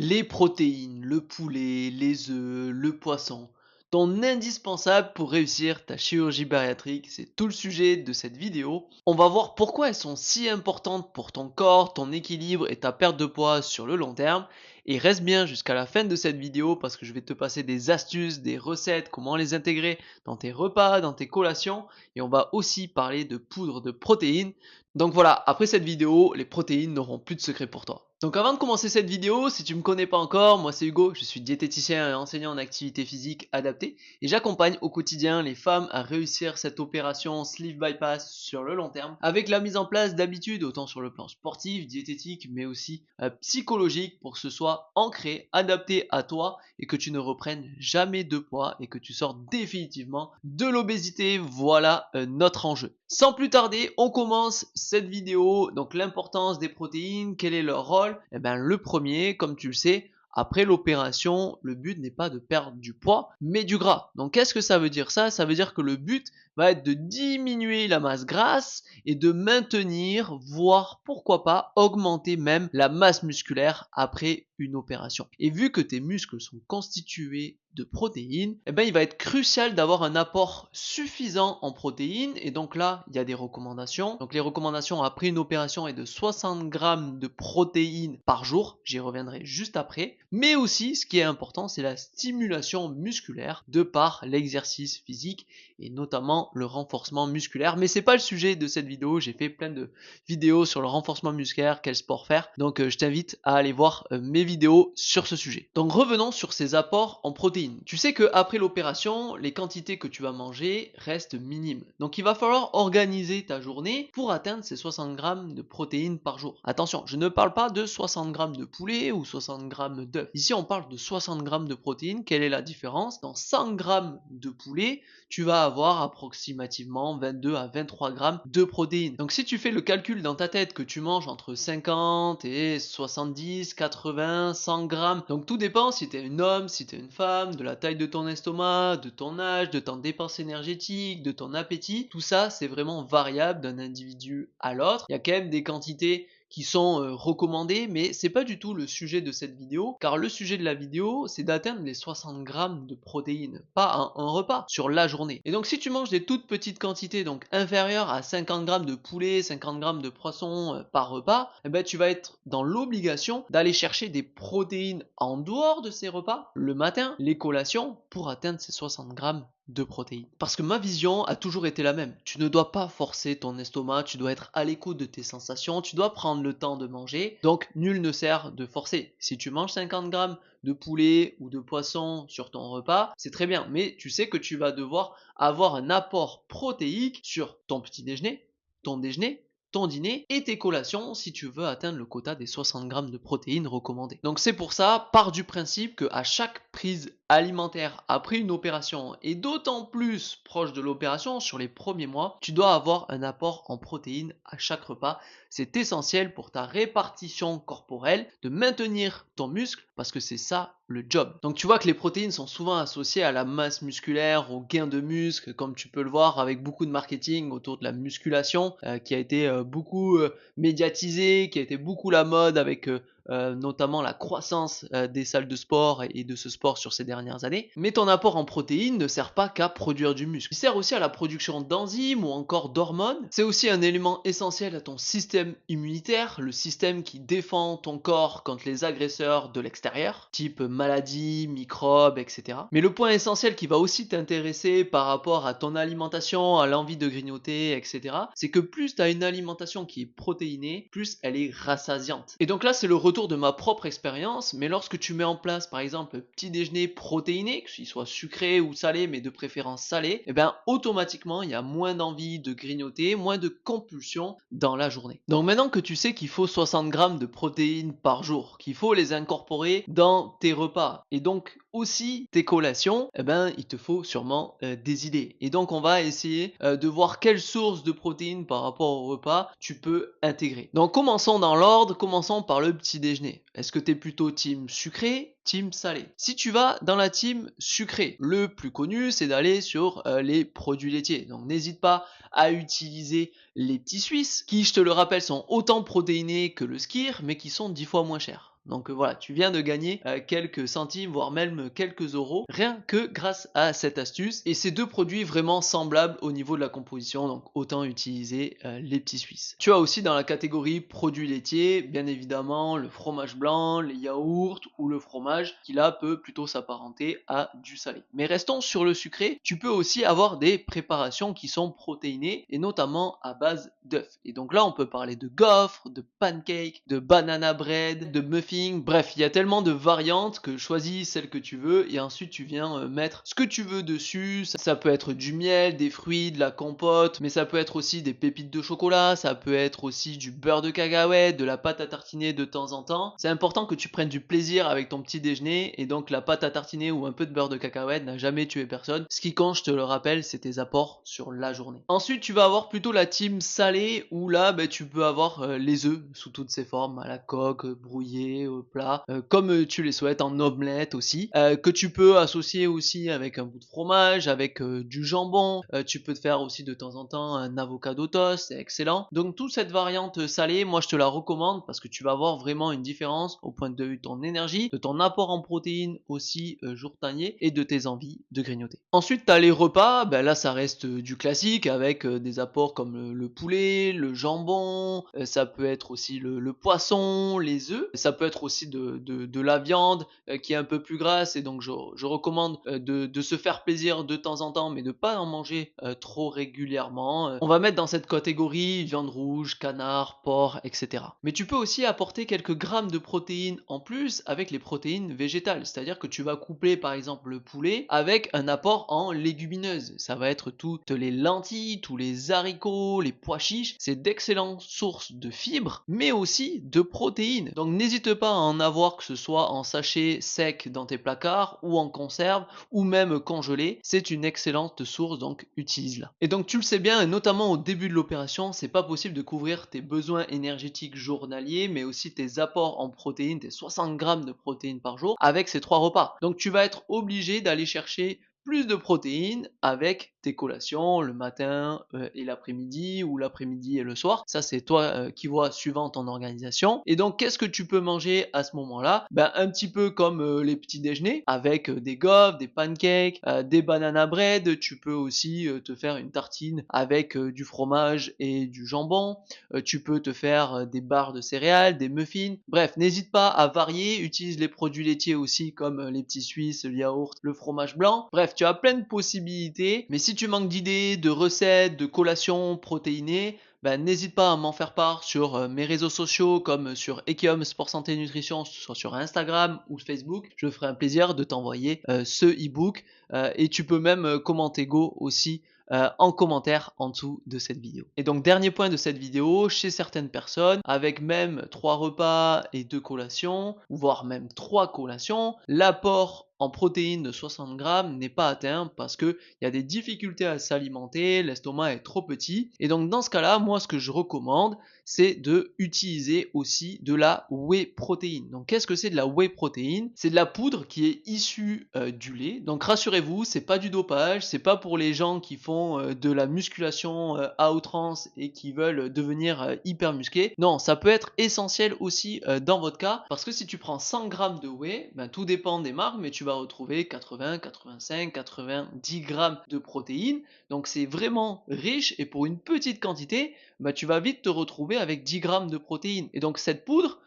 Les protéines, le poulet, les œufs, le poisson, ton indispensable pour réussir ta chirurgie bariatrique, c'est tout le sujet de cette vidéo. On va voir pourquoi elles sont si importantes pour ton corps, ton équilibre et ta perte de poids sur le long terme. Et reste bien jusqu'à la fin de cette vidéo parce que je vais te passer des astuces, des recettes, comment les intégrer dans tes repas, dans tes collations. Et on va aussi parler de poudre de protéines. Donc voilà, après cette vidéo, les protéines n'auront plus de secret pour toi. Donc avant de commencer cette vidéo, si tu me connais pas encore, moi c'est Hugo, je suis diététicien et enseignant en activité physique adaptée et j'accompagne au quotidien les femmes à réussir cette opération sleeve bypass sur le long terme avec la mise en place d'habitudes autant sur le plan sportif, diététique mais aussi psychologique pour que ce soit ancré, adapté à toi et que tu ne reprennes jamais de poids et que tu sortes définitivement de l'obésité. Voilà notre enjeu. Sans plus tarder, on commence cette vidéo. Donc l'importance des protéines, quel est leur rôle? Eh bien le premier, comme tu le sais, après l'opération, le but n'est pas de perdre du poids, mais du gras. Donc qu'est-ce que ça veut dire ça? Ça veut dire que le but va être de diminuer la masse grasse et de maintenir, voire pourquoi pas augmenter même la masse musculaire après une opération. Et vu que tes muscles sont constitués de protéines, eh ben, il va être crucial d'avoir un apport suffisant en protéines. Et donc là, il y a des recommandations. Donc les recommandations après une opération est de 60 grammes de protéines par jour. J'y reviendrai juste après. Mais aussi, ce qui est important, c'est la stimulation musculaire de par l'exercice physique et notamment le renforcement musculaire. Mais c'est pas le sujet de cette vidéo. J'ai fait plein de vidéos sur le renforcement musculaire, quel sport faire. Donc je t'invite à aller voir mes vidéos sur ce sujet. Donc revenons sur ces apports en protéines. Tu sais qu'après l'opération, les quantités que tu vas manger restent minimes. Donc il va falloir organiser ta journée pour atteindre ces 60 grammes de protéines par jour. Attention, je ne parle pas de 60 grammes de poulet ou 60 grammes d'œufs. Ici on parle de 60 grammes de protéines. Quelle est la différence? Dans 100 grammes de poulet, tu vas avoir approximativement 22 à 23 grammes de protéines. Donc si tu fais le calcul dans ta tête que tu manges entre 50 et 70, 80, 100 grammes, donc tout dépend si tu es un homme, si tu es une femme, de la taille de ton estomac, de ton âge, de ton dépense énergétique, de ton appétit, tout ça c'est vraiment variable d'un individu à l'autre. Il y a quand même des quantités qui sont recommandées, mais c'est pas du tout le sujet de cette vidéo, car le sujet de la vidéo, c'est d'atteindre les 60 grammes de protéines, pas un repas, sur la journée. Et donc si tu manges des toutes petites quantités, donc inférieures à 50 grammes de poulet, 50 grammes de poisson par repas, eh ben, tu vas être dans l'obligation d'aller chercher des protéines en dehors de ces repas, le matin, les collations, pour atteindre ces 60 grammes de protéines. Parce que ma vision a toujours été la même. Tu ne dois pas forcer ton estomac, tu dois être à l'écoute de tes sensations, tu dois prendre le temps de manger. Donc nul ne sert de forcer. Si tu manges 50 grammes de poulet ou de poisson sur ton repas, c'est très bien. Mais tu sais que tu vas devoir avoir un apport protéique sur ton petit déjeuner, ton déjeuner, ton dîner et tes collations si tu veux atteindre le quota des 60 grammes de protéines recommandés. Donc c'est pour ça, pars du principe que à chaque prise alimentaire après une opération et d'autant plus proche de l'opération sur les premiers mois, tu dois avoir un apport en protéines à chaque repas. C'est essentiel pour ta répartition corporelle, de maintenir ton muscle parce que c'est ça le job. Donc tu vois que les protéines sont souvent associées à la masse musculaire, au gain de muscle, comme tu peux le voir avec beaucoup de marketing autour de la musculation qui a été beaucoup médiatisé, qui a été beaucoup la mode avec notamment la croissance des salles de sport et de ce sport sur ces dernières années. Mais ton apport en protéines ne sert pas qu'à produire du muscle. Il sert aussi à la production d'enzymes ou encore d'hormones. C'est aussi un élément essentiel à ton système immunitaire, le système qui défend ton corps contre les agresseurs de l'extérieur, type maladies, microbes, etc. Mais le point essentiel qui va aussi t'intéresser par rapport à ton alimentation, à l'envie de grignoter, etc., c'est que plus tu as une alimentation qui est protéinée, plus elle est rassasiante. Et donc là, c'est le retour de ma propre expérience, mais lorsque tu mets en place par exemple un petit déjeuner protéiné, que ce soit sucré ou salé, mais de préférence salé, et bien automatiquement il y a moins d'envie de grignoter, moins de compulsion dans la journée. Donc maintenant que tu sais qu'il faut 60 grammes de protéines par jour, qu'il faut les incorporer dans tes repas et donc aussi tes collations, eh ben il te faut sûrement des idées. Et donc on va essayer de voir quelle source de protéines par rapport au repas tu peux intégrer. Donc commençons dans l'ordre, commençons par le petit déjeuner. Est-ce que tu es plutôt team sucré, team salé? Si tu vas dans la team sucré, le plus connu c'est d'aller sur les produits laitiers. Donc n'hésite pas à utiliser les petits Suisses qui, je te le rappelle, sont autant protéinés que le skyr mais qui sont 10 fois moins chers. Donc voilà, tu viens de gagner quelques centimes, voire même quelques euros, rien que grâce à cette astuce. Et ces deux produits vraiment semblables au niveau de la composition, donc autant utiliser les petits Suisses. Tu as aussi dans la catégorie produits laitiers, bien évidemment, le fromage blanc, les yaourts ou le fromage qui là peut plutôt s'apparenter à du salé. Mais restons sur le sucré, tu peux aussi avoir des préparations qui sont protéinées et notamment à base d'œufs. Et donc là, on peut parler de gaufres, de pancakes, de banana bread, de muffins. Bref, il y a tellement de variantes que choisis celle que tu veux et ensuite tu viens mettre ce que tu veux dessus. Ça peut être du miel, des fruits, de la compote, mais ça peut être aussi des pépites de chocolat, ça peut être aussi du beurre de cacahuète, de la pâte à tartiner de temps en temps. C'est important que tu prennes du plaisir avec ton petit déjeuner et donc la pâte à tartiner ou un peu de beurre de cacahuète n'a jamais tué personne. Ce qui compte, je te le rappelle, c'est tes apports sur la journée. Ensuite, tu vas avoir plutôt la team salée où là, tu peux avoir les œufs sous toutes ces formes, à la coque, brouillés, au plat, comme tu les souhaites, en omelette aussi, que tu peux associer aussi avec un bout de fromage, avec du jambon. Tu peux te faire aussi de temps en temps un avocado toast, c'est excellent. Donc toute cette variante salée, moi je te la recommande parce que tu vas avoir vraiment une différence au point de vue de ton énergie, de ton apport en protéines aussi journalier et de tes envies de grignoter. Ensuite, tu as les repas, là ça reste du classique avec des apports comme le poulet, le jambon, ça peut être aussi le poisson, les œufs, ça peut être aussi de la viande qui est un peu plus grasse et donc je recommande de se faire plaisir de temps en temps mais de pas en manger trop régulièrement. On va mettre dans cette catégorie viande rouge, canard, porc, etc. Mais tu peux aussi apporter quelques grammes de protéines en plus avec les protéines végétales, c'est-à-dire que tu vas coupler par exemple le poulet avec un apport en légumineuses. Ça va être toutes les lentilles, tous les haricots, les pois chiches. C'est d'excellentes sources de fibres, mais aussi de protéines. Donc n'hésite pas à en avoir, que ce soit en sachet sec dans tes placards ou en conserve ou même congelé. C'est une excellente source, donc utilise-la. Et donc tu le sais bien, et notamment au début de l'opération, c'est pas possible de couvrir tes besoins énergétiques journaliers, mais aussi tes apports en protéines, tes 60 grammes de protéines par jour avec ces 3 repas. Donc tu vas être obligé d'aller chercher plus de protéines avec tes collations le matin et l'après-midi ou l'après-midi et le soir. Ça, c'est toi qui vois suivant ton organisation. Et donc, qu'est-ce que tu peux manger à ce moment-là? Un petit peu comme les petits déjeuners avec des gaufres, des pancakes, des banana bread. Tu peux aussi te faire une tartine avec du fromage et du jambon. Tu peux te faire des barres de céréales, des muffins. Bref, n'hésite pas à varier. Utilise les produits laitiers aussi comme les petits Suisses, le yaourt, le fromage blanc. Bref, tu as plein de possibilités. Mais si tu manques d'idées, de recettes, de collations protéinées, n'hésite pas à m'en faire part sur mes réseaux sociaux comme sur Ekium Sport Santé Nutrition, soit sur Instagram ou Facebook. Je me ferai un plaisir de t'envoyer ce e-book et tu peux même commenter Go aussi en commentaire en dessous de cette vidéo. Et donc dernier point de cette vidéo, chez certaines personnes, avec même 3 repas et 2 collations, voire même 3 collations, l'apport en protéines de 60 grammes n'est pas atteint parce qu'il y a des difficultés à s'alimenter, l'estomac est trop petit. Et donc dans ce cas-là, moi ce que je recommande, c'est de utiliser aussi de la whey protéine. Donc qu'est-ce que c'est de la whey protéine? C'est de la poudre qui est issue du lait. Donc rassurez-vous, c'est pas du dopage, c'est pas pour les gens qui font de la musculation à outrance et qui veulent devenir hyper musclés. Non, ça peut être essentiel aussi dans votre cas parce que si tu prends 100 grammes de whey, tout dépend des marques, mais tu vas retrouver 80, 85, 90 grammes de protéines. Donc c'est vraiment riche et pour une petite quantité, tu vas vite te retrouver avec 10 grammes de protéines. Et donc cette poudre,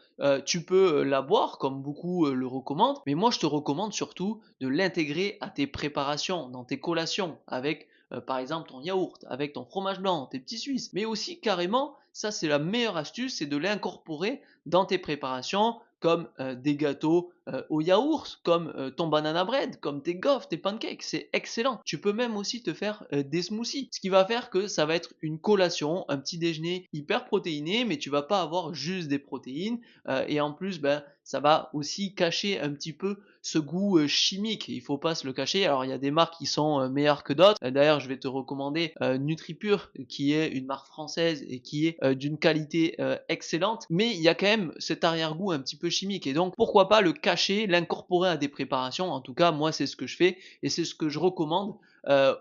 tu peux la boire comme beaucoup le recommandent, mais moi je te recommande surtout de l'intégrer à tes préparations, dans tes collations, avec par exemple ton yaourt, avec ton fromage blanc, tes petits Suisses, mais aussi carrément, ça c'est la meilleure astuce, c'est de l'incorporer dans tes préparations comme des gâteaux au yaourt, comme ton banana bread, comme tes gaufres, tes pancakes, c'est excellent. Tu peux même aussi te faire des smoothies, ce qui va faire que ça va être une collation, un petit déjeuner hyper protéiné, mais tu vas pas avoir juste des protéines et en plus ça va aussi cacher un petit peu ce goût chimique, il faut pas se le cacher. Alors il y a des marques qui sont meilleures que d'autres. D'ailleurs, je vais te recommander NutriPure qui est une marque française et qui est d'une qualité excellente, mais il y a quand même cet arrière-goût un petit peu chimique et donc pourquoi pas le cacher, l'incorporer à des préparations. En tout cas, moi c'est ce que je fais et c'est ce que je recommande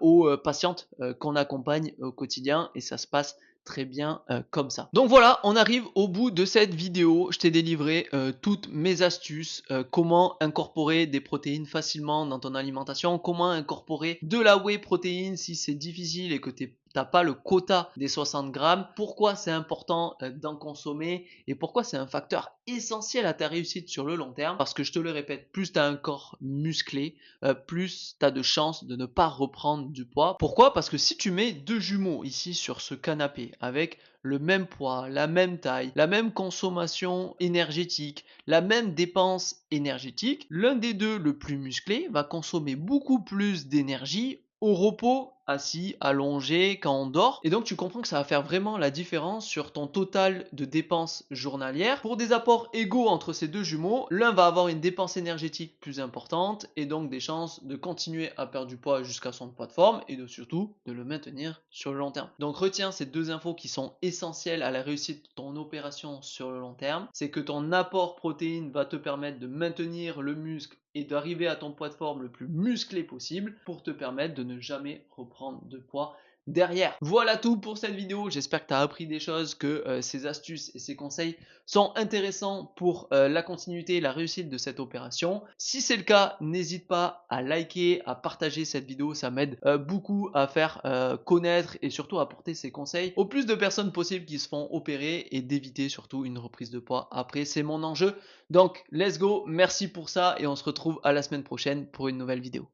aux patientes qu'on accompagne au quotidien et ça se passe très bien comme ça. Donc voilà, on arrive au bout de cette vidéo. Je t'ai délivré toutes mes astuces, comment incorporer des protéines facilement dans ton alimentation, comment incorporer de la whey protéine si c'est difficile et que t'as pas le quota des 60 grammes, pourquoi c'est important d'en consommer et pourquoi c'est un facteur essentiel à ta réussite sur le long terme. Parce que je te le répète, plus tu as un corps musclé, plus tu as de chances de ne pas reprendre du poids. Pourquoi? Parce que si tu mets deux jumeaux ici sur ce canapé avec le même poids, la même taille, la même consommation énergétique, la même dépense énergétique, l'un des deux, le plus musclé, va consommer beaucoup plus d'énergie au repos, assis, allongé, quand on dort. Et donc tu comprends que ça va faire vraiment la différence sur ton total de dépenses journalières. Pour des apports égaux entre ces deux jumeaux, l'un va avoir une dépense énergétique plus importante et donc des chances de continuer à perdre du poids jusqu'à son poids de forme et de surtout de le maintenir sur le long terme. Donc retiens ces deux infos qui sont essentielles à la réussite de ton opération sur le long terme. C'est que ton apport protéine va te permettre de maintenir le muscle et d'arriver à ton poids de forme le plus musclé possible pour te permettre de ne jamais reprendre de poids derrière. Voilà tout pour cette vidéo. J'espère que tu as appris des choses, que ces astuces et ces conseils sont intéressants pour la continuité et la réussite de cette opération. Si c'est le cas, n'hésite pas à liker, à partager cette vidéo. Ça m'aide beaucoup à faire connaître et surtout à apporter ces conseils au plus de personnes possibles qui se font opérer et d'éviter surtout une reprise de poids après. C'est mon enjeu. Donc, let's go. Merci pour ça et on se retrouve à la semaine prochaine pour une nouvelle vidéo.